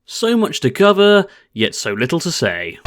So much to cover, yet so little to say.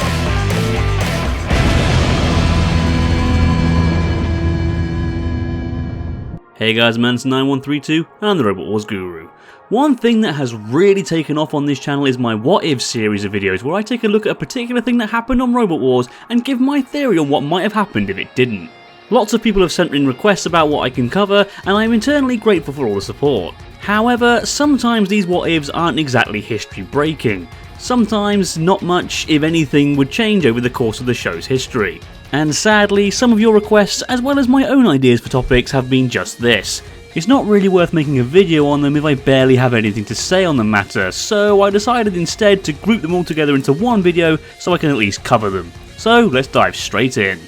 Hey guys, Manson9132, and I'm the Robot Wars Guru. One thing that has really taken off on this channel is my What If series of videos, where I take a look at a particular thing that happened on Robot Wars and give my theory on what might have happened if it didn't. Lots of people have sent in requests about what I can cover, and I'm eternally grateful for all the support. However, sometimes these what ifs aren't exactly history breaking. Sometimes not much, if anything, would change over the course of the show's history. And sadly, some of your requests, as well as my own ideas for topics, have been just this. It's not really worth making a video on them if I barely have anything to say on the matter, so I decided instead to group them all together into one video so I can at least cover them. So let's dive straight in.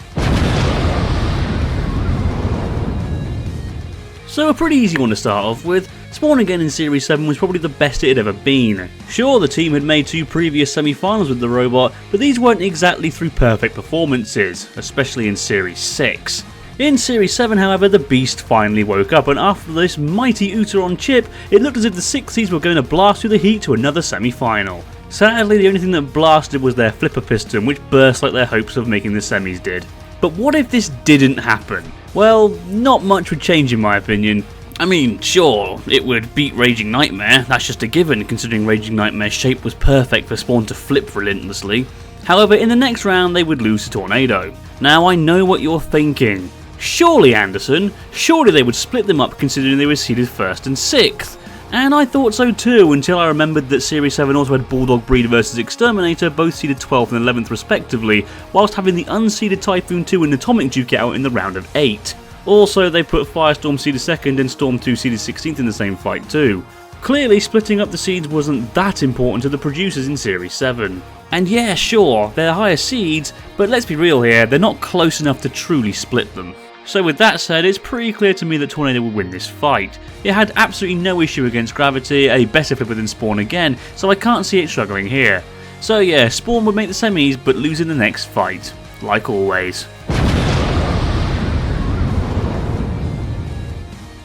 So a pretty easy one to start off with. Spawn Again in Series 7 was probably the best it had ever been. Sure, the team had made 2 previous semi-finals with the robot, but these weren't exactly through perfect performances, especially in Series 6. In Series 7, however, the beast finally woke up, and after this mighty Uteron chip, it looked as if the 6Cs were going to blast through the heat to another semi-final. Sadly, the only thing that blasted was their flipper piston, which burst like their hopes of making the semis did. But what if this didn't happen? Well, not much would change in my opinion. I mean, sure, it would beat Raging Nightmare, that's just a given considering Raging Nightmare's shape was perfect for Spawn to flip relentlessly. However, in the next round they would lose to Tornado. Now I know what you're thinking. Surely Anderson, surely they would split them up considering they were seeded 1st and 6th. And I thought so too, until I remembered that Series 7 also had Bulldog Breed vs Exterminator, both seeded 12th and 11th respectively, whilst having the unseeded Typhoon 2 and Atomic Duke out in the round of 8. Also, they put Firestorm seeded 2nd and Storm 2 seeded 16th in the same fight too. Clearly, splitting up the seeds wasn't that important to the producers in Series 7. And yeah, sure, they're higher seeds, but let's be real here, they're not close enough to truly split them. So with that said, it's pretty clear to me that Tornado would win this fight. It had absolutely no issue against Gravity, a better flipper than Spawn Again, so I can't see it struggling here. So yeah, Spawn would make the semis, but lose in the next fight, like always.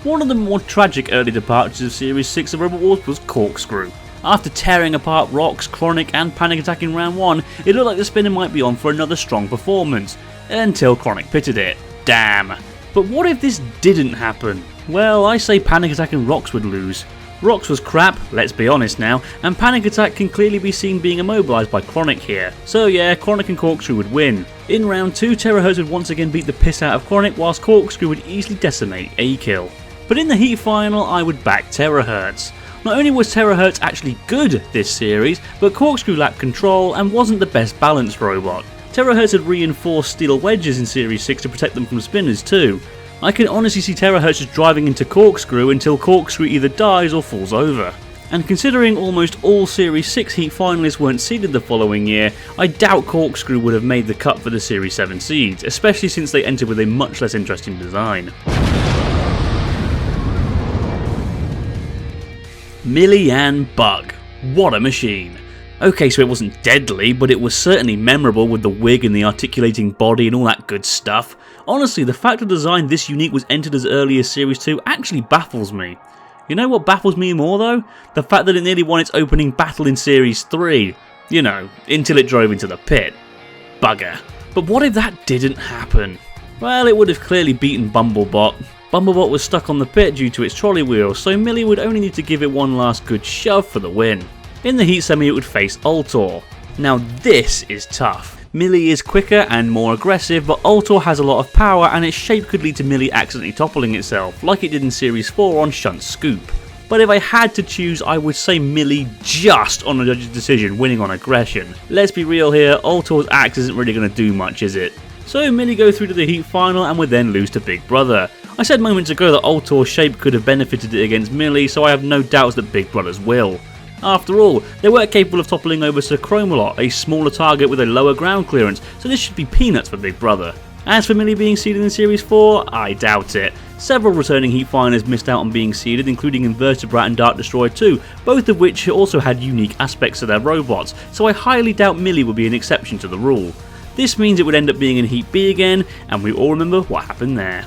One of the more tragic early departures of Series 6 of Robot Wars was Corkscrew. After tearing apart Rocks, Chronic and Panic Attack in round 1, it looked like the spinner might be on for another strong performance, until Chronic pitted it. Damn. But what if this didn't happen? Well, I say Panic Attack and Rocks would lose. Rocks was crap, let's be honest now, and Panic Attack can clearly be seen being immobilised by Chronic here. So yeah, Chronic and Corkscrew would win. In round 2, Terahertz would once again beat the piss out of Chronic, whilst Corkscrew would easily decimate A-Kill. But in the heat final, I would back Terahertz. Not only was Terahertz actually good this series, but Corkscrew lacked control and wasn't the best balanced robot. Terahertz had reinforced steel wedges in Series 6 to protect them from spinners too. I can honestly see Terahertz just driving into Corkscrew until Corkscrew either dies or falls over. And considering almost all Series 6 heat finalists weren't seeded the following year, I doubt Corkscrew would have made the cut for the Series 7 seeds, especially since they entered with a much less interesting design. Millie and Bug. What a machine. Okay, so it wasn't deadly, but it was certainly memorable with the wig and the articulating body and all that good stuff. Honestly, the fact a design this unique was entered as early as Series 2 actually baffles me. You know what baffles me more though? The fact that it nearly won its opening battle in Series 3. You know, until it drove into the pit. Bugger. But what if that didn't happen? Well, it would have clearly beaten Bumblebot. Bumblebot was stuck on the pit due to its trolley wheel, so Millie would only need to give it one last good shove for the win. In the heat semi it would face Ultor. Now this is tough. Millie is quicker and more aggressive, but Ultor has a lot of power and its shape could lead to Millie accidentally toppling itself, like it did in Series 4 on Shunt's Scoop. But if I had to choose, I would say Millie just on a judge's decision, winning on aggression. Let's be real here, Ultor's axe isn't really going to do much, is it? So Millie go through to the heat final and would then lose to Big Brother. I said moments ago that Ultor's shape could have benefited it against Millie, so I have no doubts that Big Brothers will. After all, they were capable of toppling over Sir Chromalot, a smaller target with a lower ground clearance, so this should be peanuts for Big Brother. As for Millie being seeded in Series 4, I doubt it. Several returning heat finalists missed out on being seeded, including Invertebrat and Dark Destroyer 2, both of which also had unique aspects to their robots, so I highly doubt Millie will be an exception to the rule. This means it would end up being in Heat B again, and we all remember what happened there.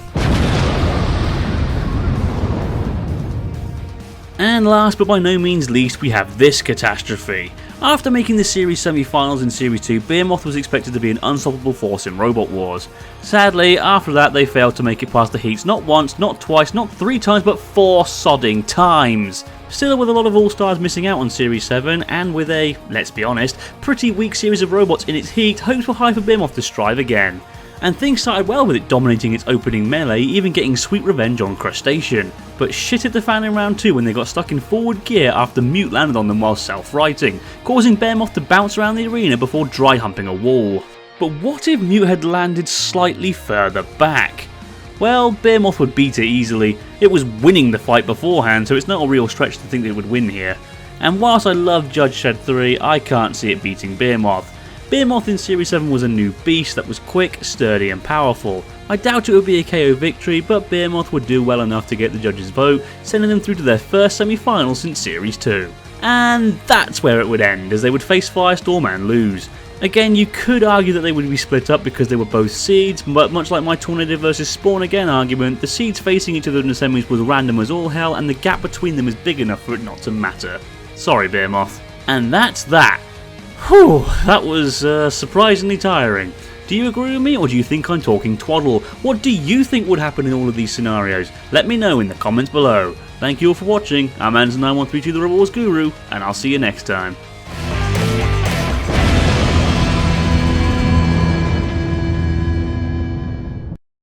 And last but by no means least, we have this catastrophe. After making the series semi-finals in Series 2, Bearmoth was expected to be an unstoppable force in Robot Wars. Sadly, after that they failed to make it past the heats not once, not twice, not 3 times, but 4 sodding times. Still, with a lot of All-Stars missing out on Series 7, and with a, let's be honest, pretty weak series of robots in its heat, hopes were high for Bearmoth to strive again. And things started well with it dominating its opening melee, even getting sweet revenge on Crustacean. But shit hit the fan in round 2 when they got stuck in forward gear after Mute landed on them while self-righting, causing Bearmoth to bounce around the arena before dry humping a wall. But what if Mute had landed slightly further back? Well, Bearmoth would beat it easily. It was winning the fight beforehand, so it's not a real stretch to think that it would win here. And whilst I love Judge Shed 3, I can't see it beating Bearmoth. Bearmoth in Series 7 was a new beast that was quick, sturdy and powerful. I doubt it would be a KO victory, but Bearmoth would do well enough to get the judges' vote, sending them through to their first semi-final since Series 2. And that's where it would end, as they would face Firestorm and lose. Again, you could argue that they would be split up because they were both seeds, but much like my Tornado vs Spawn Again argument, the seeds facing each other in the semis was random as all hell, and the gap between them is big enough for it not to matter. Sorry, Bearmoth. And that's that. Whew, that was surprisingly tiring. Do you agree with me, or do you think I'm talking twaddle? What do you think would happen in all of these scenarios? Let me know in the comments below. Thank you all for watching. I'm Anderson9132, the Robot Wars Guru, and I'll see you next time.